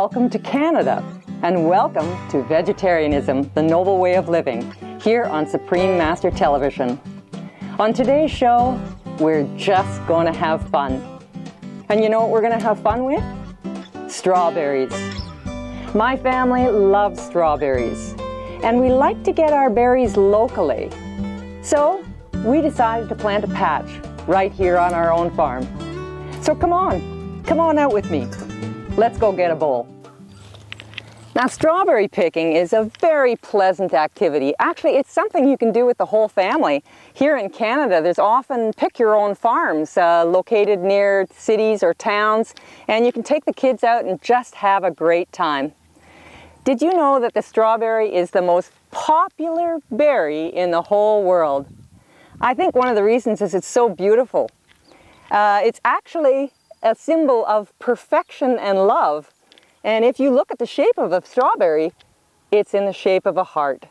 welcome to Canada, and welcome to Vegetarianism, the Noble Way of Living, here on Supreme Master Television. On today's show, we're just going to have fun. And you know what we're going to have fun with? Strawberries. My family loves strawberries, and we like to get our berries locally. So we decided to plant a patch right here on our own farm. So come on out with me. Let's go get a bowl. Now, strawberry picking is a very pleasant activity. Actually, it's something you can do with the whole family. Here in Canada, there's often pick-your-own farms located near cities or towns, and you can take the kids out and just have a great time. Did you know that the strawberry is the most popular berry in the whole world? I think one of the reasons is it's so beautiful. It's actually a symbol of perfection and love. And if you look at the shape of a strawberry, it's in the shape of a heart.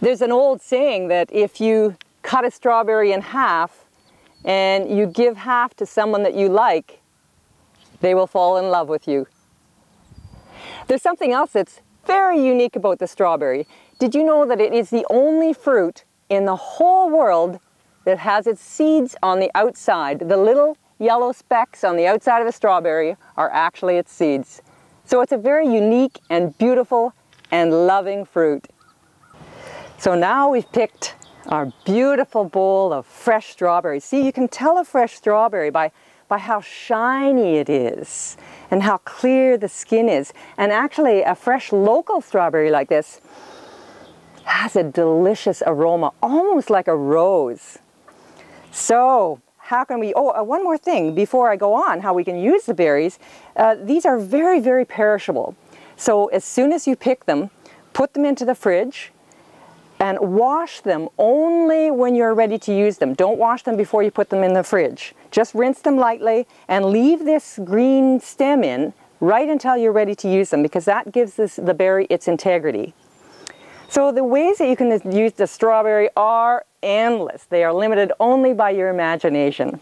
There's an old saying that if you cut a strawberry in half and you give half to someone that you like, they will fall in love with you. There's something else that's very unique about the strawberry. Did you know that it is the only fruit in the whole world that has its seeds on the outside? The little yellow specks on the outside of a strawberry are actually its seeds. So it's a very unique and beautiful and loving fruit. So now we've picked our beautiful bowl of fresh strawberries. See, you can tell a fresh strawberry by how shiny it is and how clear the skin is. And actually, a fresh local strawberry like this has a delicious aroma, almost like a rose. So, how can we, one more thing before I go on, how we can use the berries. These are very, very perishable. So as soon as you pick them, put them into the fridge and wash them only when you're ready to use them. Don't wash them before you put them in the fridge. Just rinse them lightly and leave this green stem in right until you're ready to use them, because that gives the berry its integrity. So the ways that you can use the strawberry are endless. They are limited only by your imagination.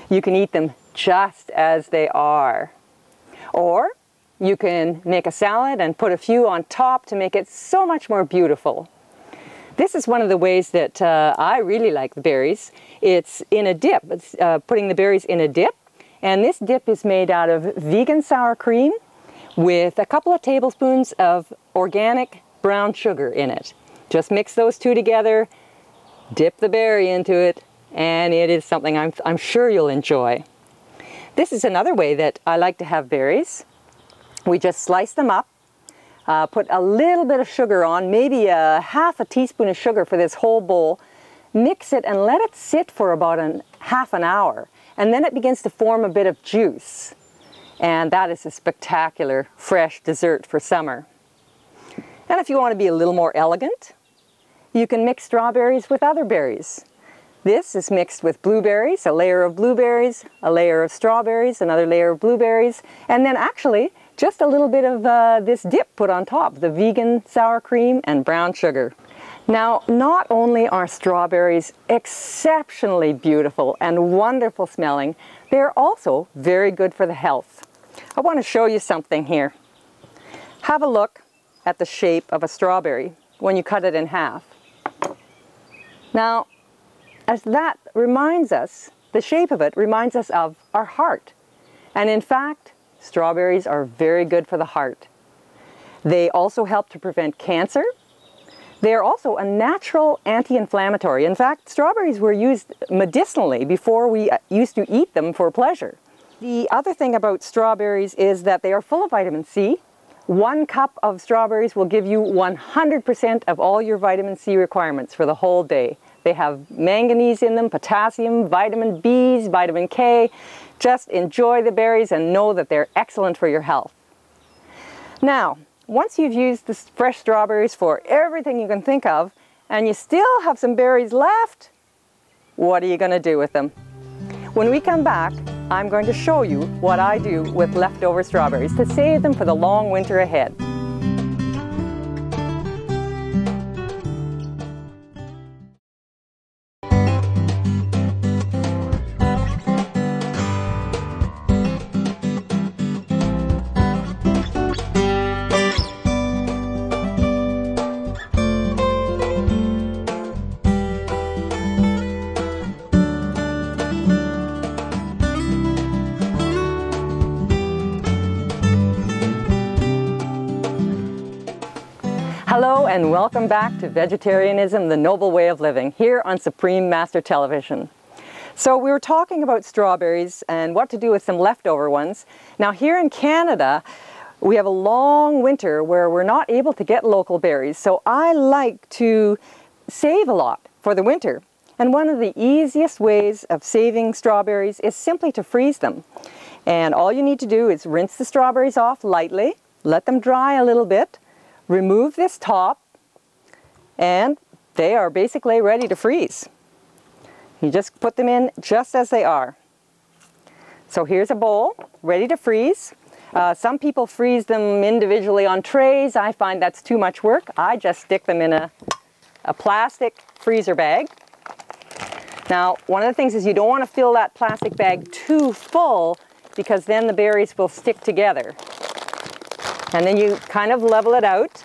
You can eat them just as they are. Or you can make a salad and put a few on top to make it so much more beautiful. This is one of the ways that I really like the berries. It's in a dip. It's putting the berries in a dip. And this dip is made out of vegan sour cream with a couple of tablespoons of organic brown sugar in it. Just mix those two together, dip the berry into it, and it is something I'm sure you'll enjoy. This is another way that I like to have berries. We just slice them up, put a little bit of sugar on, maybe half a teaspoon of sugar for this whole bowl, mix it and let it sit for about half an hour, and then it begins to form a bit of juice. And that is a spectacular fresh dessert for summer. And if you want to be a little more elegant, you can mix strawberries with other berries. This is mixed with blueberries, a layer of blueberries, a layer of strawberries, another layer of blueberries, and then actually just a little bit of this dip put on top, the vegan sour cream and brown sugar. Now, not only are strawberries exceptionally beautiful and wonderful smelling, they're also very good for the health. I want to show you something here. Have a look at the shape of a strawberry when you cut it in half. Now, as that reminds us, the shape of it reminds us of our heart. And in fact, strawberries are very good for the heart. They also help to prevent cancer. They are also a natural anti-inflammatory. In fact, strawberries were used medicinally before we used to eat them for pleasure. The other thing about strawberries is that they are full of vitamin C. 1 cup of strawberries will give you 100% of all your vitamin C requirements for the whole day. They have manganese in them, potassium, vitamin B's, vitamin K. Just enjoy the berries and know that they're excellent for your health. Now, once you've used the fresh strawberries for everything you can think of, and you still have some berries left, what are you going to do with them? When we come back, I'm going to show you what I do with leftover strawberries to save them for the long winter ahead. Hello and welcome back to Vegetarianism, the Noble Way of Living, here on Supreme Master Television. So we were talking about strawberries and what to do with some leftover ones. Now here in Canada, we have a long winter where we're not able to get local berries, so I like to save a lot for the winter. And one of the easiest ways of saving strawberries is simply to freeze them. And all you need to do is rinse the strawberries off lightly, let them dry a little bit, remove this top, and they are basically ready to freeze. You just put them in just as they are. So here's a bowl ready to freeze. Some people freeze them individually on trays. I find that's too much work. I just stick them in a plastic freezer bag. Now, one of the things is you don't want to fill that plastic bag too full because then the berries will stick together. And then you kind of level it out.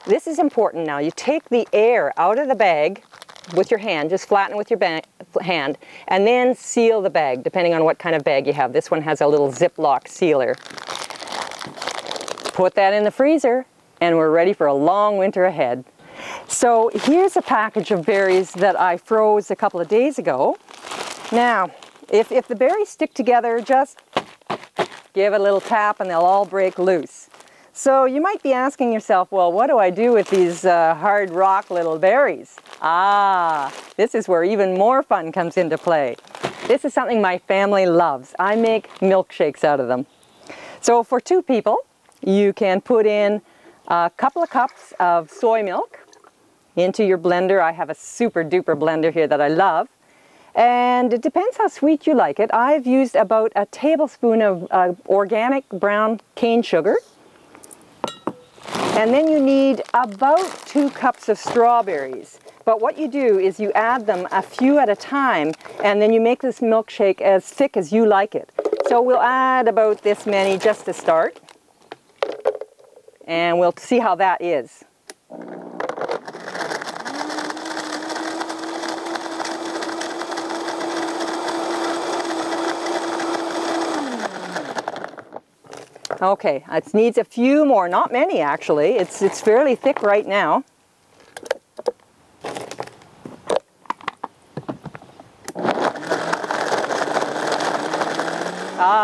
This is important now. You take the air out of the bag with your hand, just flatten it with your hand, and then seal the bag, depending on what kind of bag you have. This one has a little Ziploc sealer. Put that in the freezer, and we're ready for a long winter ahead. So here's a package of berries that I froze a couple of days ago. Now, if the berries stick together, just give it a little tap and they'll all break loose. So you might be asking yourself, well, what do I do with these hard rock little berries? This is where even more fun comes into play. This is something my family loves. I make milkshakes out of them. So for 2 people, you can put in a couple of cups of soy milk into your blender. I have a super duper blender here that I love. And it depends how sweet you like it. I've used about a tablespoon of organic brown cane sugar. And then you need about 2 cups of strawberries. But what you do is you add them a few at a time, and then you make this milkshake as thick as you like it. So we'll add about this many just to start. And we'll see how that is. Okay, it needs a few more, not many actually. It's fairly thick right now.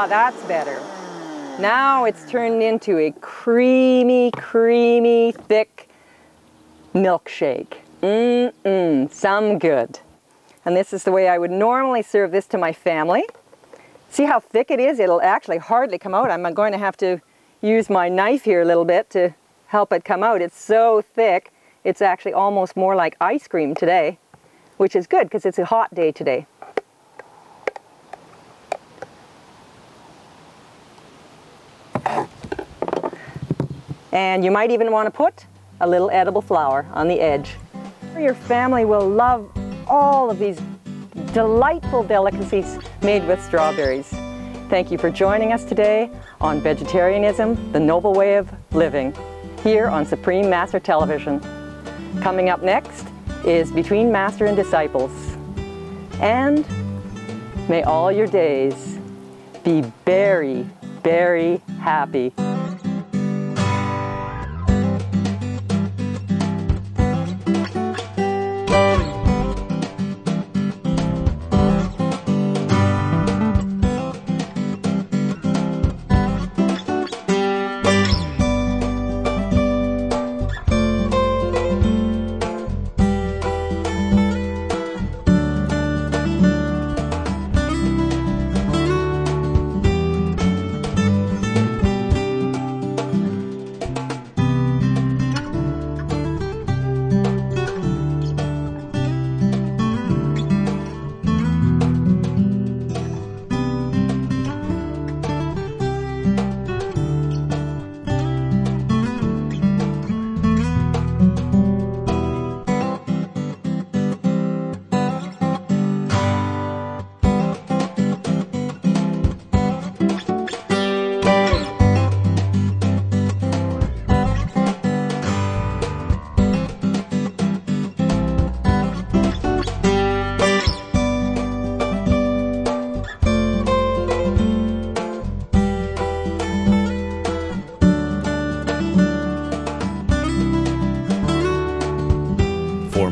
That's better. Now it's turned into a creamy, thick milkshake. Some good. And this is the way I would normally serve this to my family. See how thick it is? It'll actually hardly come out. I'm going to have to use my knife here a little bit to help it come out. It's so thick, it's actually almost more like ice cream today, which is good because it's a hot day today. And you might even want to put a little edible flour on the edge. Your family will love all of these delightful delicacies made with strawberries. Thank you for joining us today on Vegetarianism, the Noble Way of Living, here on Supreme Master Television. Coming up next is Between Master and Disciples. And may all your days be very, very happy.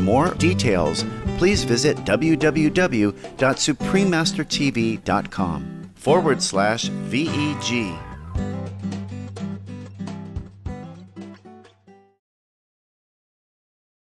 more details, please visit www.suprememastertv.com/VEG.